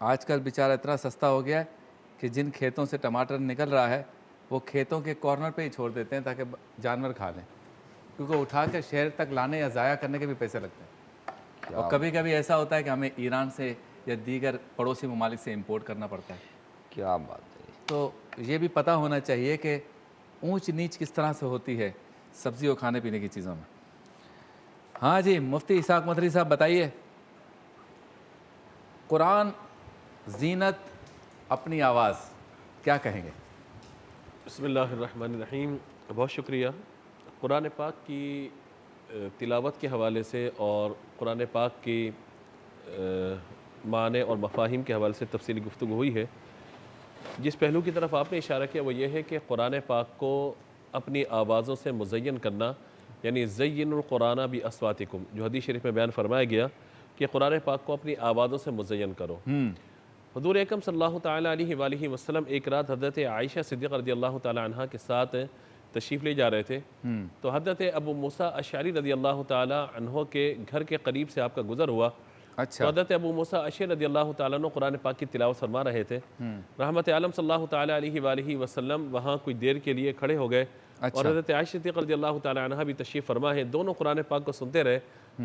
آج کل بیچارہ اتنا سستا ہو گیا ہے کہ جن کھیتوں سے ٹماٹر نکل رہا ہے وہ کھیتوں کے کارنر پہ ہی چھوڑ دیتے ہیں تاکہ جانور کھا لیں، کیونکہ اٹھا کے شہر تک لانے یا ضائع کرنے کے بھی پیسے لگتے ہیں، اور کبھی کبھی ایسا ہوتا ہے کہ ہمیں ایران سے یا دیگر پڑوسی ممالک سے امپورٹ کرنا پڑتا ہے۔ کیا بات ہے! تو یہ بھی پتہ ہونا چاہیے کہ اونچ نیچ کس طرح سے ہوتی ہے سبزی اور کھانے پینے کی چیزوں میں۔ ہاں جی، مفتی اسحاق مدری صاحب بتائیے، قرآن زینت اپنی آواز کیا کہیں گے؟ بسم اللہ الرحمن الرحیم۔ بہت شکریہ۔ قرآن پاک کی تلاوت کے حوالے سے اور قرآن پاک کی معنی اور مفاہیم کے حوالے سے تفصیلی گفتگو ہوئی ہے۔ جس پہلو کی طرف آپ نے اشارہ کیا وہ یہ ہے کہ قرآن پاک کو اپنی آوازوں سے مزین کرنا، یعنی زین القرآن باصواتکم، جو حدیث شریف میں بیان فرمایا گیا کہ قرآن پاک کو اپنی آوازوں سے مزین کرو۔ حضور اکرم صلی اللہ تعالیٰ علیہ وآلہ وسلم ایک رات حضرت عائشہ صدیقہ رضی اللہ تعالیٰ عنہ کے ساتھ تشریف لے جا رہے تھے، تو حضرت ابو موسیٰ اشعری رضی اللہ تعالیٰ عنہ کے گھر کے قریب سے آپ کا گزر ہوا۔ تو حضرت ابو موسیٰ اشعری رضی اللہ تعالیٰ عنہ قرآن پاک کی تلاوت فرما رہے تھے۔ رحمت عالم صلی اللہ تعالیٰ علیہ وآلہ وسلم وہاں کچھ دیر کے لیے کھڑے ہو گئے، اور حضرت عائشہ صدیقہ رضی اللہ تعالیٰ عنہ بھی تشریف فرما ہے، دونوں قرآن پاک کو سنتے رہے۔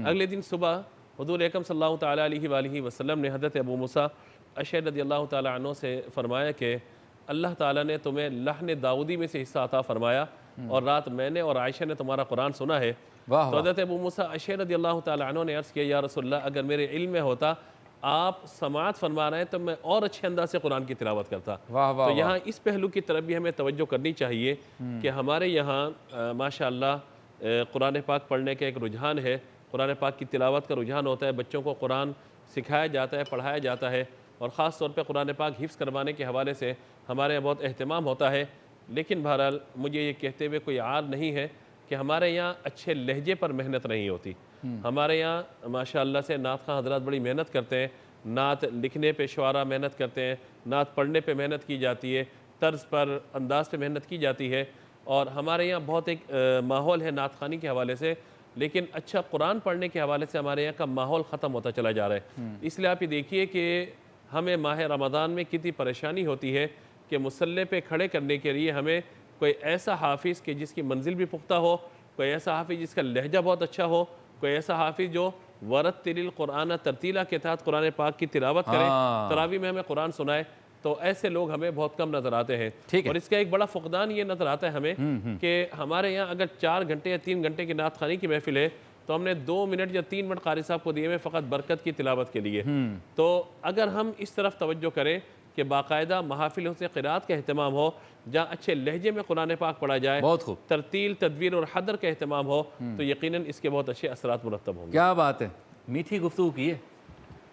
اگلے دن صبح حضور اکرم صلی اللہ تعالیٰ علیہ وآلہ وسلم نے حضرت ابو موسیٰ اشعری رضی اللہ تعالیٰ عنہ سے فرمایا کہ اللہ تعالیٰ نے تمہیں لحن داؤدی میں سے حصہ عطا فرمایا، اور رات میں نے اور عائشہ نے تمہارا قرآن سنا ہے۔ تو حضرت ابو موسیٰ اشعری رضی اللہ تعالیٰ عنہ نے عرض کیا، یا رسول اللہ، اگر میرے علم میں ہوتا آپ سماعت فرما رہے ہیں تو میں اور اچھے انداز سے قرآن کی تلاوت کرتا۔ تو یہاں اس پہلو کی طرف بھی ہمیں توجہ کرنی چاہیے کہ ہمارے یہاں ماشاءاللہ قرآن پاک پڑھنے کا ایک رجحان ہے، قرآن پاک کی تلاوت کا رجحان ہوتا ہے، بچوں کو قرآن سکھایا جاتا ہے، پڑھایا جاتا ہے، اور خاص طور پہ قرآن پاک حفظ کروانے کے حوالے سے ہمارے یہاں بہت اہتمام ہوتا ہے۔ لیکن بہرحال مجھے یہ کہتے ہوئے کوئی عار نہیں ہے کہ ہمارے یہاں اچھے لہجے پر محنت نہیں ہوتی۔ ہمارے یہاں ماشاءاللہ سے نعت خواں حضرات بڑی محنت کرتے ہیں، نعت لکھنے پہ شعراء محنت کرتے ہیں، نعت پڑھنے پہ محنت کی جاتی ہے، طرز پر انداز پہ محنت کی جاتی ہے، اور ہمارے یہاں بہت ایک ماحول ہے نعت خوانی کے حوالے سے، لیکن اچھا قرآن پڑھنے کے حوالے سے ہمارے یہاں کا ماحول ختم ہوتا چلا جا رہا ہے۔ اس لیے آپ یہ دیکھیے کہ ہمیں ماہ رمضان میں کتنی پریشانی ہوتی ہے کہ مصلی پہ کھڑے کرنے کے لیے ہمیں کوئی ایسا حافظ کہ جس کی منزل بھی پختہ ہو، کوئی ایسا حافظ جس کا لہجہ بہت اچھا ہو، کوئی ایسا حافظ جو ورتل القرآن ترتیلا کے تحت قرآن پاک کی تلاوت کرے، تراویح میں ہمیں قرآن سنائے، تو ایسے لوگ ہمیں بہت کم نظر آتے ہیں۔ اور اس کا ایک بڑا فقدان یہ نظر آتا ہے ہمیں کہ ہمارے یہاں اگر 4 گھنٹے یا 3 گھنٹے کی نعت خوانی کی محفل ہے تو ہم نے 2 منٹ یا 3 منٹ قاری صاحب کو دیے ہوئے فقط برکت کی تلاوت کے لیے۔ تو اگر ہم اس طرف توجہ کریں کہ باقاعدہ محافلوں سے قرات کا اہتمام ہو، جہاں اچھے لہجے میں قرآن پاک پڑھا جائے، بہت خوب، ترتیل، تدویر اور حدر کا اہتمام ہو، تو یقیناً اس کے بہت اچھے اثرات مرتب ہوں گے۔ کیا بات ہے، میٹھی گفتگو کی ہے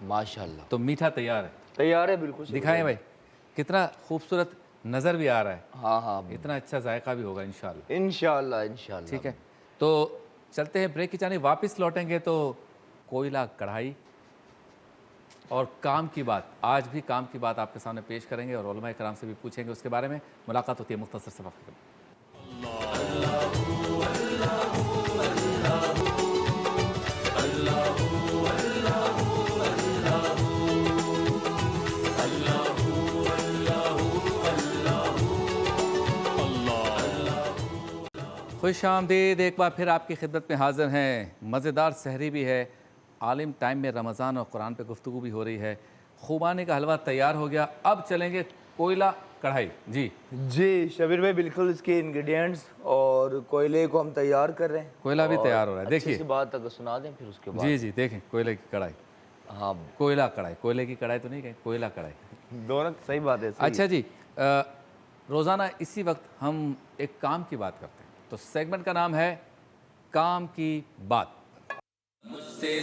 ماشاءاللہ، تو میٹھا تیار ہے، تیار ہے بالکل۔ دکھائیں بھائی، کتنا خوبصورت نظر بھی آ رہا ہے، ہاں ہاں، اتنا اچھا ذائقہ بھی ہوگا انشاءاللہ۔ انشاءاللہ انشاءاللہ۔ ٹھیک ہے، تو چلتے ہیں بریک کی جانب، واپس لوٹیں گے تو کوئلہ کڑھائی اور کام کی بات، آج بھی کام کی بات آپ کے سامنے پیش کریں گے، اور علماء کرام سے بھی پوچھیں گے اس کے بارے میں۔ ملاقات ہوتی ہے مختصر سے وقت میں۔ خوش آمدید، ایک بار پھر آپ کی خدمت میں حاضر ہیں۔ مزیدار سحری بھی ہے، عالم ٹائم میں رمضان اور قرآن پہ گفتگو بھی ہو رہی ہے، خوبانی کا حلوہ تیار ہو گیا، اب چلیں گے کوئلہ کڑھائی۔ جی شبیر بھائی، بالکل اس کے انگریڈینٹس اور کوئلے کو ہم تیار کر رہے ہیں، کوئلہ بھی تیار ہو رہا ہے، دیکھیے اچھی بات اگر سنا دیں پھر اس کے بعد۔ جی دیکھیں کوئلے کی کڑھائی، ہاں کوئلہ کڑھائی، کوئلے کی کڑھائی تو نہیں کہیں، کوئلہ کڑھائی، دونوں صحیح بات ہے۔ اچھا جی، روزانہ اسی وقت ہم ایک کام کی بات کرتے ہیں، تو سیگمنٹ کا نام ہے کام کی بات۔ مجھ سے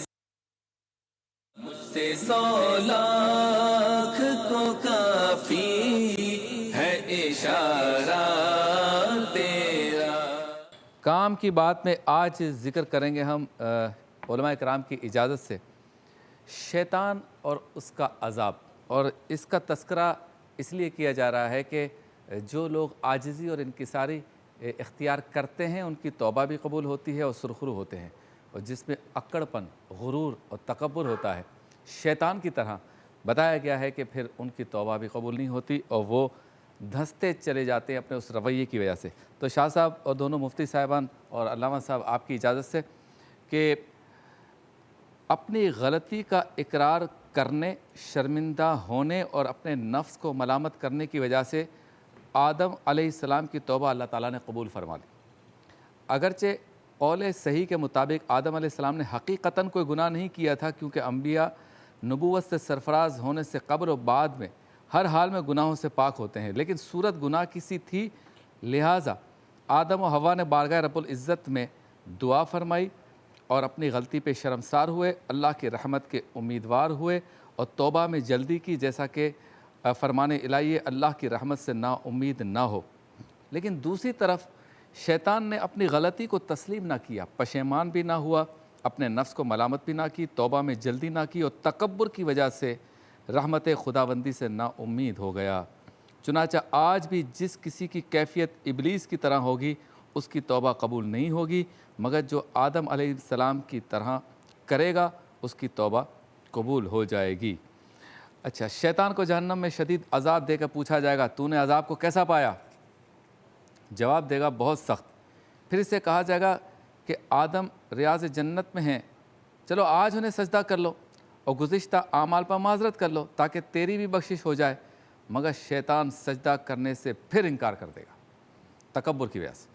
100 لاکھ کو کافی ہے اشارہ تیرا۔ کام کی بات میں آج ذکر کریں گے ہم علماء کرام کی اجازت سے شیطان اور اس کا عذاب، اور اس کا تذکرہ اس لیے کیا جا رہا ہے کہ جو لوگ عاجزی اور انکساری اختیار کرتے ہیں ان کی توبہ بھی قبول ہوتی ہے اور سرخرو ہوتے ہیں، اور جس میں اکڑ پن، غرور اور تکبر ہوتا ہے، شیطان کی طرح بتایا گیا ہے کہ پھر ان کی توبہ بھی قبول نہیں ہوتی اور وہ دھنستے چلے جاتے ہیں اپنے اس رویے کی وجہ سے۔ تو شاہ صاحب اور دونوں مفتی صاحبان اور علامہ صاحب، آپ کی اجازت سے کہ اپنی غلطی کا اقرار کرنے، شرمندہ ہونے اور اپنے نفس کو ملامت کرنے کی وجہ سے آدم علیہ السلام کی توبہ اللہ تعالیٰ نے قبول فرما لی۔ اگرچہ قول صحیح کے مطابق آدم علیہ السلام نے حقیقتاً کوئی گناہ نہیں کیا تھا، کیونکہ انبیاء نبوت سے سرفراز ہونے سے قبل و بعد میں ہر حال میں گناہوں سے پاک ہوتے ہیں، لیکن صورت گناہ کی سی تھی، لہٰذا آدم و حوا نے بارگاہ رب العزت میں دعا فرمائی اور اپنی غلطی پہ شرمسار ہوئے، اللہ کی رحمت کے امیدوار ہوئے اور توبہ میں جلدی کی، جیسا کہ فرمان الہی اللہ کی رحمت سے نا امید نہ ہو۔ لیکن دوسری طرف شیطان نے اپنی غلطی کو تسلیم نہ کیا، پشیمان بھی نہ ہوا، اپنے نفس کو ملامت بھی نہ کی، توبہ میں جلدی نہ کی اور تکبر کی وجہ سے رحمت خداوندی سے نا امید ہو گیا۔ چنانچہ آج بھی جس کسی کی کیفیت ابلیس کی طرح ہوگی، اس کی توبہ قبول نہیں ہوگی، مگر جو آدم علیہ السلام کی طرح کرے گا اس کی توبہ قبول ہو جائے گی۔ اچھا، شیطان کو جہنم میں شدید عذاب دے کر پوچھا جائے گا، تو نے عذاب کو کیسا پایا؟ جواب دے گا، بہت سخت۔ پھر اسے کہا جائے گا کہ آدم ریاض جنت میں ہیں، چلو آج انہیں سجدہ کر لو اور گزشتہ اعمال پر معذرت کر لو تاکہ تیری بھی بخشش ہو جائے، مگر شیطان سجدہ کرنے سے پھر انکار کر دے گا تکبر کی وجہ سے۔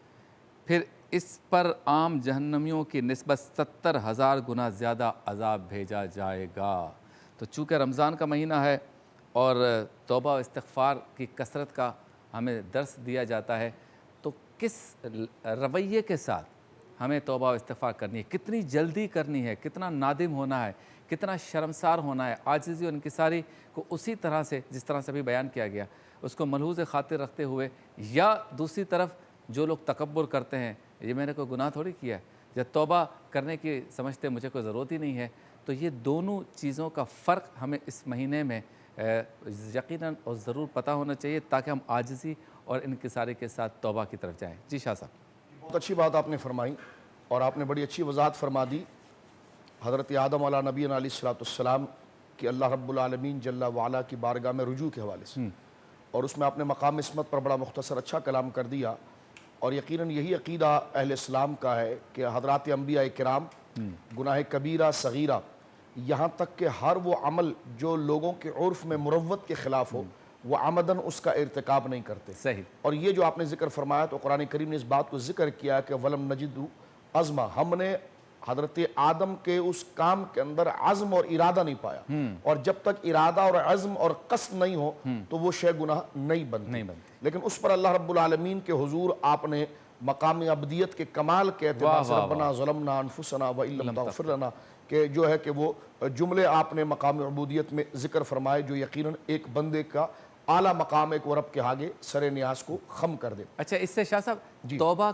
پھر اس پر عام جہنمیوں کی نسبت 70,000 گنا زیادہ عذاب بھیجا جائے گا۔ تو چونکہ رمضان کا مہینہ ہے اور توبہ و استغفار کی کثرت کا ہمیں درس دیا جاتا ہے، تو کس رویے کے ساتھ ہمیں توبہ و استغفار کرنی ہے، کتنی جلدی کرنی ہے، کتنا نادم ہونا ہے، کتنا شرمسار ہونا ہے، عاجزی اور انکساری کو اسی طرح سے جس طرح سے بھی بیان کیا گیا اس کو ملحوظ خاطر رکھتے ہوئے، یا دوسری طرف جو لوگ تکبر کرتے ہیں، یہ میں نے کوئی گناہ تھوڑی کیا ہے، جب توبہ کرنے کی سمجھتے مجھے کوئی ضرورت ہی نہیں ہے، تو یہ دونوں چیزوں کا فرق ہمیں اس مہینے میں یقیناً اور ضرور پتہ ہونا چاہیے تاکہ ہم عاجزی اور انکساری کے ساتھ توبہ کی طرف جائیں۔ جی شاہ صاحب، بہت اچھی بات آپ نے فرمائی اور آپ نے بڑی اچھی وضاحت فرما دی حضرت آدم علیہ نبینا علیہ السلام کی اللہ رب العالمین جل وعلا کی بارگاہ میں رجوع کے حوالے سے، اور اس میں آپ نے مقام عصمت پر بڑا مختصر اچھا کلام کر دیا۔ اور یقیناً یہی عقیدہ اہل اسلام کا ہے کہ حضرات انبیاء کرام گناہ کبیرہ صغیرہ یہاں تک کہ ہر وہ عمل جو لوگوں کے عرف میں مروت کے خلاف ہو وہ عمدن اس کا ارتکاب نہیں کرتے۔ صحیح۔ اور یہ جو آپ نے ذکر فرمایا تو قرآن کریم نے اس بات کو ذکر کیا کہ وَلَمْ نَجِدُ عَزْمًا، ہم نے حضرت آدم کے اس کام کے اندر عزم اور ارادہ نہیں پایا، اور جب تک ارادہ اور عزم اور قصد نہیں ہو تو وہ شے گناہ نہیں بنتی۔ لیکن اس پر اللہ رب العالمین کے حضور آپ نے مقام عبدیت کے کمال کے اعتبار سے ربنا ظلمنا انفسنا وَإِن لَمْ تَغْفِرْ لَنَا کہ جو ہے کہ وہ جملے آپ نے مقام عبودیت میں ذکر فرمائے جو یقیناً ایک بندے کا اعلیٰ مقام ایک رب کے آگے سر نیاز کو خم کر دے۔ اچھا، اس سے شاہ صاحب توبہ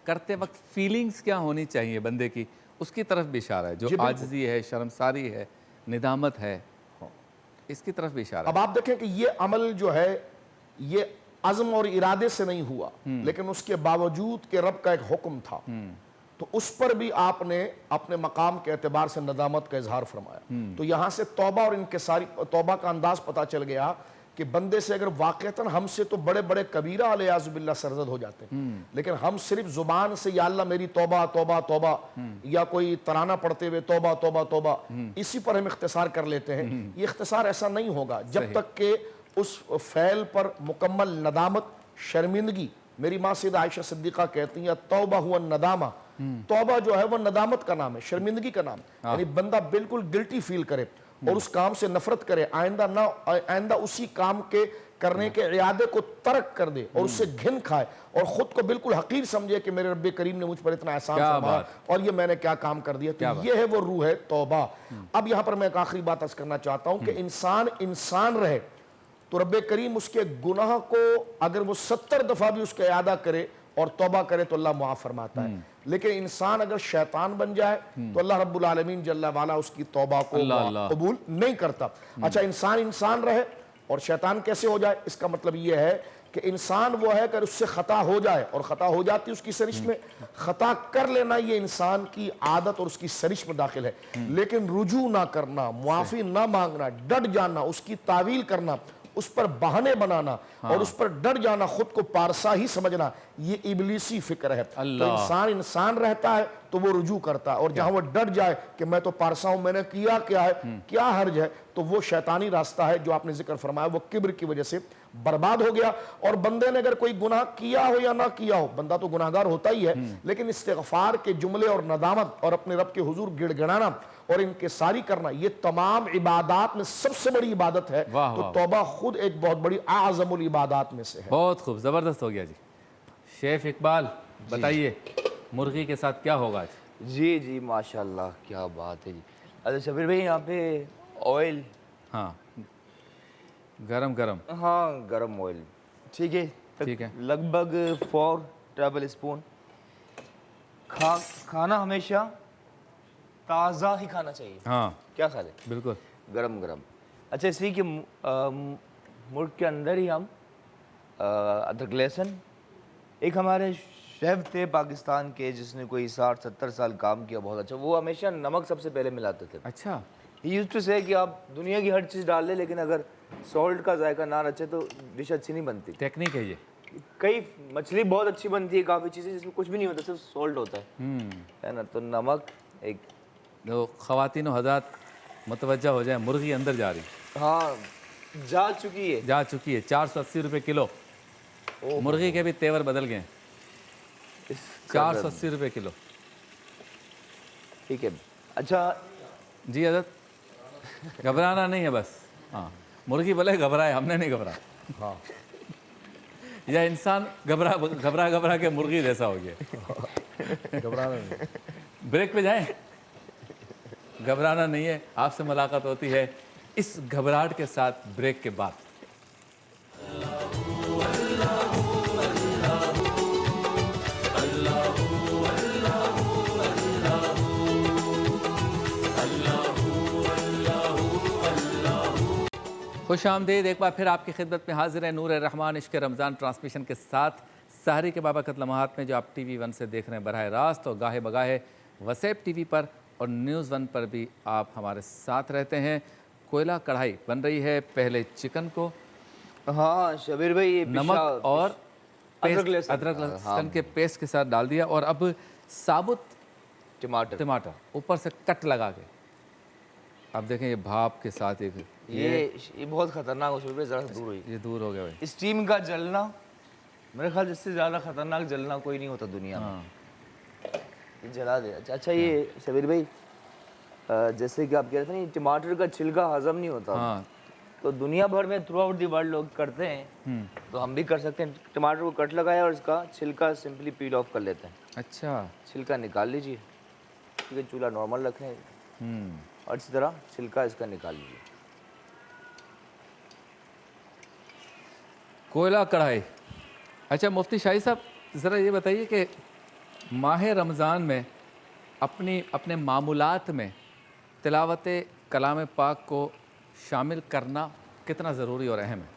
کرتے وقت فیلنگز کیا ہونی چاہیے بندے کی، اس کی طرف بھی اشارہ ہے، جو عاجزی ہے، شرمساری ہے، ندامت ہے، اس کی طرف بھی اشارہ ہے۔ اب آپ دیکھیں کہ یہ عمل جو ہے یہ عزم اور ارادے سے نہیں ہوا، لیکن اس کے باوجود کہ رب کا ایک حکم تھا، تو اس پر بھی آپ نے اپنے مقام کے اعتبار سے ندامت کا اظہار فرمایا۔ تو یہاں سے توبہ اور انکساری توبہ کا انداز پتہ چل گیا کہ بندے سے اگر واقعتاً ہم سے تو بڑے بڑے کبیرہ علیہ باللہ سرزد ہو جاتے ہیں، لیکن ہم صرف زبان سے یا اللہ میری توبہ توبہ توبہ یا کوئی ترانہ پڑھتے ہوئے توبہ توبہ توبہ اسی پر ہم اختصار کر لیتے ہیں۔ یہ اختصار ایسا نہیں ہوگا جب تک کہ اس فعل پر مکمل ندامت، شرمندگی، میری ماں سیدہ عائشہ صدیقہ کہتی ہیں توبہ ہوا الندامہ، توبہ جو ہے وہ ندامت کا نام ہے، شرمندگی کا نام ہے، یعنی بندہ بالکل گلٹی فیل کرے اور اس کام سے نفرت کرے، آئندہ اسی کام کے کرنے کے ارادے کو ترک کر دے اور اس سے گھن کھائے اور خود کو بالکل حقیر سمجھے کہ میرے رب کریم نے مجھ پر اتنا احسان فرمایا اور یہ میں نے کیا کام کر دیا۔ تو یہ ہے وہ روح ہے توبہ۔ اب یہاں پر میں ایک آخری بات عرض کرنا چاہتا ہوں کہ انسان رہے تو رب کریم اس کے گناہ کو اگر وہ 70 دفعہ بھی اس کا اعادہ کرے اور توبہ کرے تو اللہ معاف فرماتا ہے، لیکن انسان اگر شیطان بن جائے تو اللہ رب العالمین جل وعلا اس کی توبہ کو قبول نہیں کرتا۔ اچھا، انسان رہے اور شیطان کیسے ہو جائے؟ اس کا مطلب یہ ہے کہ انسان وہ ہے کہ اس سے خطا ہو جائے اور خطا ہو جاتی اس کی سرشت میں، خطا کر لینا یہ انسان کی عادت اور اس کی سرشت میں داخل ہے، لیکن رجوع نہ کرنا، معافی نہ مانگنا، ڈٹ جانا، اس کی تعویل کرنا، اس پر بہانے بنانا اور اس پر ڈٹ جانا، خود کو پارسا ہی سمجھنا، یہ ابلیسی فکر ہے۔ تو انسان رہتا ہے تو وہ رجوع کرتا ہے، اور جہاں وہ ڈٹ جائے کہ میں تو پارسا ہوں، میں نے کیا کیا ہے، کیا حرج ہے، تو وہ شیطانی راستہ ہے جو آپ نے ذکر فرمایا، وہ کبر کی وجہ سے برباد ہو گیا۔ اور بندے نے اگر کوئی گناہ کیا ہو یا نہ کیا ہو، بندہ تو گناہگار ہوتا ہی ہے، لیکن استغفار کے جملے اور ندامت اور اپنے رب کے حضور گڑ گڑانا اور انکساری کرنا، یہ تمام عبادات میں سب سے بڑی عبادت ہے۔ تو توبہ خود ایک بہت بڑی اعظم العبادات میں سے ہے۔ بہت خوب، زبردست ہو گیا جی۔ شیف اقبال بتائیے مرغی کے ساتھ کیا ہوگا آج؟ جی جی ماشاءاللہ، کیا بات ہے جی۔ اچھا شبیر بھائی، یہاں پہ آئل، ہاں گرم گرم، ہاں گرم آئل، ٹھیک ہے، ٹھیک ہے، لگ بھگ 4 ٹیبل اسپون۔ کھانا ہمیشہ تازہ ہی کھانا چاہیے، ہاں کیا خیال ہے؟ بالکل گرم گرم۔ اچھا، اس لیے کہ ملک کے اندر ہی ہم ادرک لہسن، ایک ہمارے شیف تھے پاکستان کے جس نے کوئی 60-70 سال کام کیا، بہت اچھا، وہ ہمیشہ نمک سب سے پہلے ملاتے تھے۔ اچھا، ہی یوزڈ ٹو سے کہ آپ دنیا کی ہر چیز ڈال لیں لیکن اگر سالٹ کا ذائقہ نہ رچے تو ڈش اچھی نہیں بنتی۔ ٹیکنیک ہے یہ۔ کئی مچھلی بہت اچھی بنتی ہے، کافی چیزیں جس میں کچھ بھی نہیں ہوتا، صرف سالٹ ہوتا ہے نا، تو نمک ایک۔ جو خواتین و حضرات متوجہ ہو جائیں، مرغی اندر جا رہی، ہاں جا چکی ہے، جا چکی ہے، 480 روپے کلو۔ مرغی کے بھی تیور بدل گئے، 480 روپے کلو۔ ٹھیک ہے۔ اچھا جی حضرت، گھبرانا نہیں ہے بس، ہاں مرغی بھلے گھبرائے، ہم نے نہیں گھبرایا، ہاں یا انسان گھبرا کے مرغی جیسا ہو گیا۔ گھبرانا نہیں۔ بریک پہ جائیں، گھبرانا نہیں ہے، آپ سے ملاقات ہوتی ہے اس گھبراہٹ کے ساتھ بریک کے بعد۔ خوش آمدید، ایک بار پھر آپ کی خدمت میں حاضر ہے نور رحمان عشق رمضان ٹرانسمیشن کے ساتھ سحری کے بابرکت لمحات میں، جو آپ ٹی وی 1 سے دیکھ رہے ہیں براہ راست، اور گاہے بگاہے وسیب ٹی وی پر اور نیوز 1 پر بھی آپ ہمارے ساتھ رہتے ہیں۔ کوئلہ کڑھائی بن رہی ہے، پہلے چکن کو ہاں شبیر بھائی، یہ نمک اور ادرک لہسن کے پیسٹ کے ساتھ ڈال دیا، اور اب ثابت ٹماٹر اوپر سے کٹ لگا کے، اب دیکھیں یہ بھاپ کے ساتھ ایک یہ بہت خطرناک ہو، شبیر بھائی ذرا دور ہوئی، یہ دور ہو گیا بھائی۔ اسٹیم کا جلنا میرے خیال اس سے زیادہ خطرناک جلنا کوئی نہیں ہوتا دنیا میں، یہ جلا دے۔ اچھا یہ شبیر بھائی، جیسے کہ آپ کہہ رہے تھے نا، ٹماٹر کا چھلکا ہضم نہیں ہوتا، تو دنیا بھر میں تھرو آؤٹ دی ورلڈ لوگ کرتے ہیں، تو ہم بھی کر سکتے ہیں۔ ٹماٹر کو کٹ لگایا اور اس کا چھلکا سمپلی پیل آف کر لیتے ہیں۔ اچھا، چھلکا نکال لیجیے، ٹھیک ہے، چولہا نارمل رکھیں اور اسی طرح چھلکا اس کا نکال لیجیے۔ کوئلہ کڑھائی۔ اچھا مفتی شاہی صاحب، ذرا یہ بتائیے کہ ماہ رمضان میں اپنے معمولات میں تلاوت کلام پاک کو شامل کرنا کتنا ضروری اور اہم ہے؟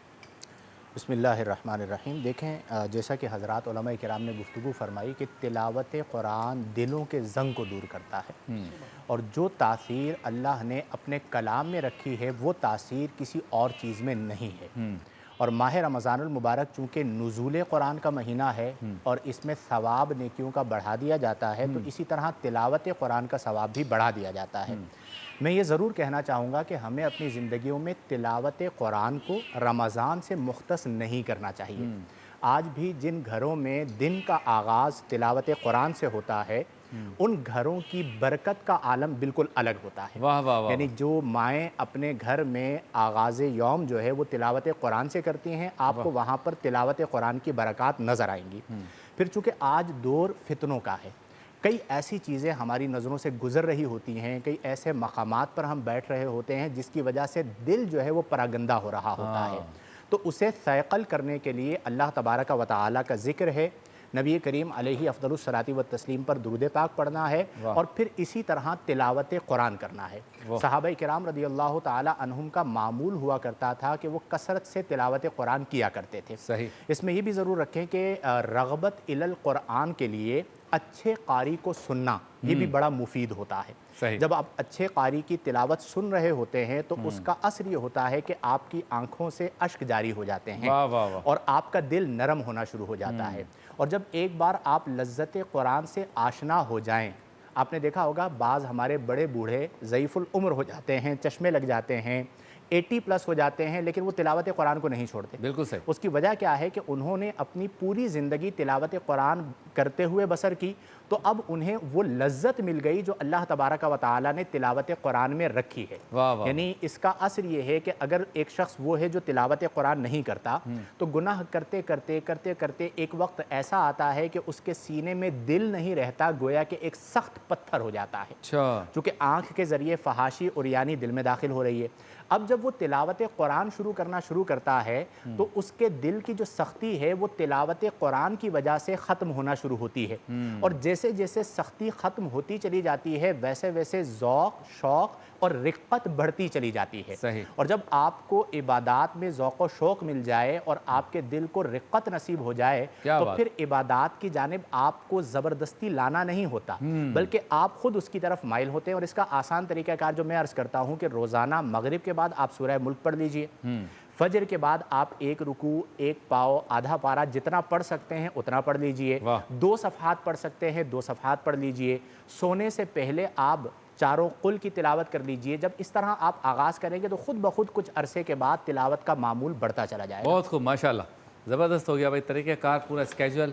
بسم اللہ الرحمن الرحیم۔ دیکھیں، جیسا کہ حضرات علماء کرام نے گفتگو فرمائی کہ تلاوت قرآن دلوں کے زنگ کو دور کرتا ہے، اور جو تاثیر اللہ نے اپنے کلام میں رکھی ہے وہ تاثیر کسی اور چیز میں نہیں ہے۔ اور ماہ رمضان المبارک چونکہ نزول قرآن کا مہینہ ہے اور اس میں ثواب نیکیوں کا بڑھا دیا جاتا ہے، تو اسی طرح تلاوت قرآن کا ثواب بھی بڑھا دیا جاتا ہے۔ میں یہ ضرور کہنا چاہوں گا کہ ہمیں اپنی زندگیوں میں تلاوت قرآن کو رمضان سے مختص نہیں کرنا چاہیے۔ آج بھی جن گھروں میں دن کا آغاز تلاوت قرآن سے ہوتا ہے، ان گھروں کی برکت کا عالم بالکل الگ ہوتا ہے۔ واہ واہ واہ۔ یعنی جو مائیں اپنے گھر میں آغاز یوم جو ہے وہ تلاوت قرآن سے کرتی ہیں، آپ کو وہاں پر تلاوت قرآن کی برکات نظر آئیں گی۔ پھر چونکہ آج دور فتنوں کا ہے، کئی ایسی چیزیں ہماری نظروں سے گزر رہی ہوتی ہیں، کئی ایسے مقامات پر ہم بیٹھ رہے ہوتے ہیں جس کی وجہ سے دل جو ہے وہ پراگندہ ہو رہا ہوتا ہے، تو اسے ثقل کرنے کے لیے اللہ تبارک و تعالیٰ کا ذکر ہے، نبی کریم علیہ افضل الصلاۃ والتسلیم پر درود پاک پڑھنا ہے اور پھر اسی طرح تلاوت قرآن کرنا ہے۔ صحابہ کرام رضی اللہ تعالی عنہم کا معمول ہوا کرتا تھا کہ وہ کثرت سے تلاوت قرآن کیا کرتے تھے۔ صحیح۔ اس میں یہ بھی ضرور رکھیں کہ رغبت الی القرآن کے لیے اچھے قاری کو سننا یہ بھی بڑا مفید ہوتا ہے۔ صحیح۔ جب آپ اچھے قاری کی تلاوت سن رہے ہوتے ہیں تو اس کا اثر یہ ہوتا ہے کہ آپ کی آنکھوں سے اشک جاری ہو جاتے ہیں واہ واہ واہ۔ اور آپ کا دل نرم ہونا شروع ہو جاتا ہے۔ اور جب ایک بار آپ لذت قرآن سے آشنا ہو جائیں، آپ نے دیکھا ہوگا بعض ہمارے بڑے بوڑھے ضعیف العمر ہو جاتے ہیں، چشمے لگ جاتے ہیں، 80+ ہو جاتے ہیں، لیکن وہ تلاوت قرآن کو نہیں چھوڑتے۔ بالکل صحیح۔ اس کی وجہ کیا ہے کہ انہوں نے اپنی پوری زندگی تلاوت قرآن کرتے ہوئے بسر کی، تو اب انہیں وہ لذت مل گئی جو اللہ تبارک و تعالیٰ نے تلاوت قرآن میں رکھی ہے۔ واہ واہ۔ یعنی اس کا اثر یہ ہے کہ اگر ایک شخص وہ ہے جو تلاوت قرآن نہیں کرتا تو گناہ کرتے کرتے کرتے کرتے ایک وقت ایسا آتا ہے کہ اس کے سینے میں دل نہیں رہتا، گویا کہ ایک سخت پتھر ہو جاتا ہے، اچھا۔ چونکہ آنکھ کے ذریعے فحاشی عریانی دل میں داخل ہو رہی ہے۔ اب جب وہ تلاوت قرآن شروع کرتا ہے تو اس کے دل کی جو سختی ہے وہ تلاوت قرآن کی وجہ سے ختم ہونا شروع ہوتی ہے، اور جیسے جیسے سختی ختم ہوتی چلی جاتی ہے ویسے ویسے ذوق، شوق اور رقت بڑھتی چلی جاتی ہے۔ صحیح۔ اور جب آپ کو عبادات میں ذوق و شوق مل جائے اور آپ کے دل کو رقت نصیب ہو جائے تو پھر عبادات کی جانب آپ کو زبردستی لانا نہیں ہوتا، بلکہ آپ خود اس کی طرف مائل ہوتے ہیں۔ اور اس کا آسان طریقہ کار جو میں عرض کرتا ہوں کہ روزانہ مغرب کے بعد آپ سورہ ملک پڑھ لیجئے، فجر کے بعد آپ ایک رکوع، ایک پاؤ، آدھا پارہ جتنا پڑھ سکتے ہیں اتنا پڑھ لیجئے، 2 صفحات پڑھ سکتے ہیں 2 صفحات پڑھ لیجئے، سونے سے پہلے آپ چاروں قل کی تلاوت کر لیجئے۔ جب اس طرح آپ آغاز کریں گے تو خود بخود کچھ عرصے کے بعد تلاوت کا معمول بڑھتا چلا جائے گا۔ بہت خوب، ماشاءاللہ، زبردست ہو گیا بھائی، طریقہ کار پورا اسکیجول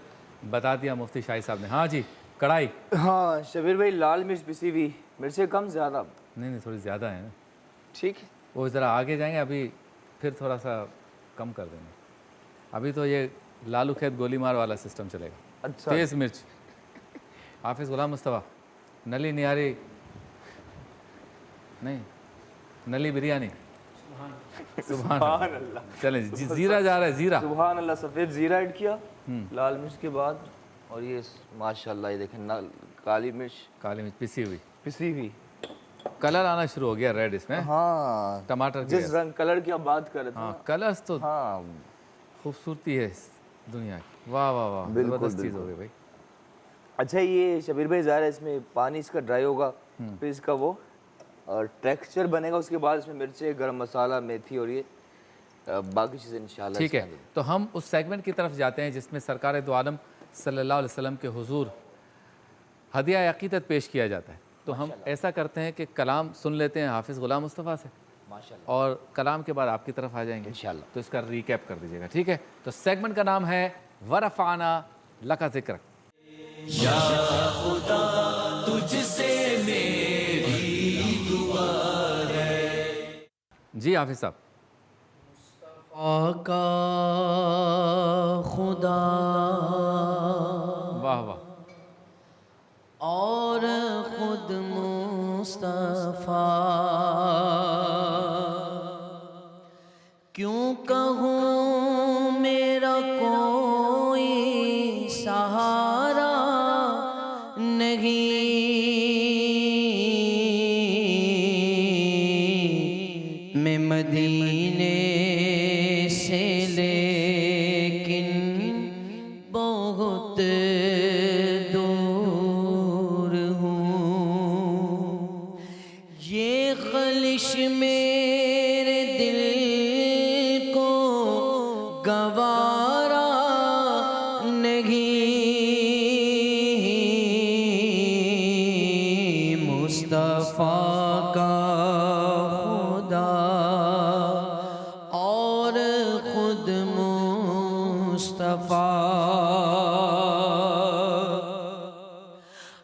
بتا دیا مفتی شاہی صاحب نے۔ ہاں جی، کڑھائی۔ ہاں شبیر بھائی، لال مرچ پسی ہوئی، مرچیں کم زیادہ؟ نہیں تھوڑی زیادہ ہیں، ٹھیک ہے، وہ ذرا آگے جائیں گے، ابھی پھر تھوڑا سا کم کر دیں گے۔ ابھی تو یہ لالو کھیت گولی مار والا سسٹم چلے گا۔ اچھا، تیز مرچ۔ حافظ غلام مصطفیٰ، نلی نیاری نہیں، نلی بریانی۔ سبحان اللہ۔ چلیں جی، زیرہ جا رہا ہے، زیرہ۔ سبحان اللہ، سفید زیرہ ایڈ کیا لال مرچ کے بعد، اور یہ ماشاءاللہ یہ دیکھیں کالی مرچ پسی ہوئی، پسی ہوئی، کلر آنا شروع ہو گیا ریڈ اس میں۔ ہاں ٹماٹر جس رنگ کلر کی آپ بات کر رہے تھے، ہاں کلرز تو ہاں خوبصورتی ہے اس دنیا کی۔ واہ واہ واہ، زبردست چیز ہو گئی بھائی۔ اچھا یہ شبیر بھائی ظاہر ہے اس میں پانی اس کا ڈرائی ہوگا، پھر اس کا وہ اور ٹیکسچر بنے گا، اس کے بعد اس میں مرچیں، گرم مسالہ، میتھی اور یہ باقی چیزیں انشاءاللہ۔ ٹھیک ہے، تو ہم اس سیگمنٹ کی طرف جاتے ہیں جس میں سرکار دو عالم صلی اللہ علیہ وسلم کے حضور ہدیہ عقیدت پیش کیا جاتا ہے۔ تو ہم ایسا کرتے ہیں کہ کلام سن لیتے ہیں حافظ غلام مصطفیٰ سے، اور کلام کے بعد آپ کی طرف آ جائیں گے انشاءاللہ۔ تو اس کا ریکیپ کر دیجیے گا، ٹھیک ہے؟ تو سیگمنٹ کا نام ہے ورفعنا لک ذکرک۔ یا خدا تجھ سے میری دعا ہے۔ جی حافظ صاحب۔ آقا خدا واہ واہ، اور خود مصطفیٰ، کیوں کہوں میرا کوئی سہارا نہیں، میں مدینے سے لیکن بہت دور ہوں، یہ خلش میرے دل کو گوارا نہیں، مصطفیٰ کا خدا اور خود مصطفیٰ،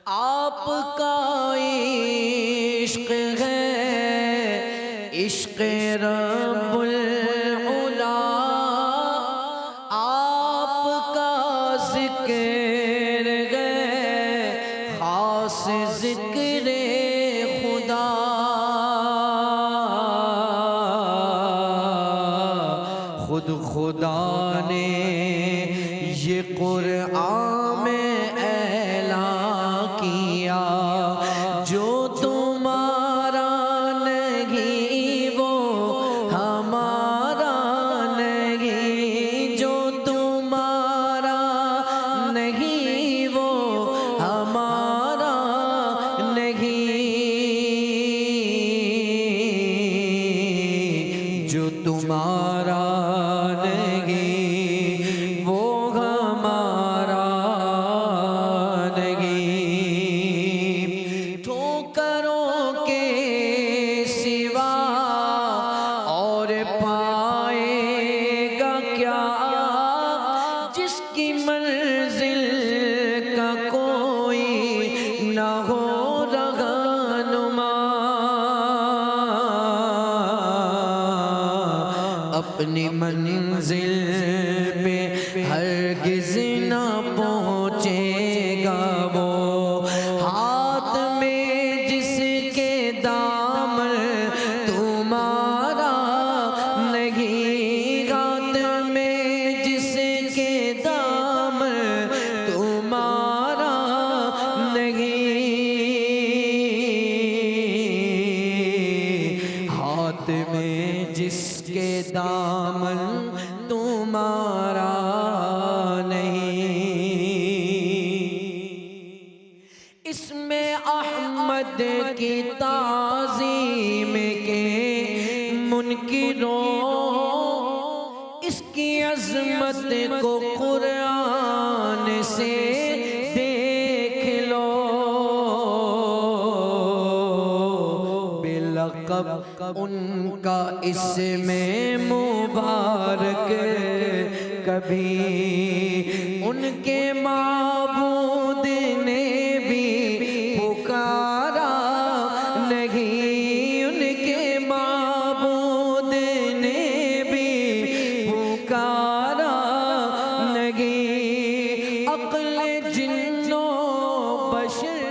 آپ کا عشق ہے عشق رب العلا، آپ کا ذکر ہے خاص ذکر خدا، خود خدا نے یہ قرآن تمہارا نہیں وہ ہمارا نہیں، ٹھوکروں کے سوا اور پائے گا کیا جس کی منزل کا کوئی نہ ہو رہنما، اپنی منزل پہ ہرگز نہ پہنچے گا وہ، ہاتھ میں جس کے دامن تمہارا نہیں، ہاتھ میں جس کے دامن تمہارا نہیں، ہاتھ میں جس کے دامن تمہارا نہیں، اس میں احمد کی تعظیم کے منکروں اس کی عظمت کو قرآن سے دیکھ لو، بلقب ان کا اسم مبارک کبھی ان کے معبود نے بھی پکارا نہیں، ان کے معبود نے بھی پکارا نہیں، عقل جن و بشر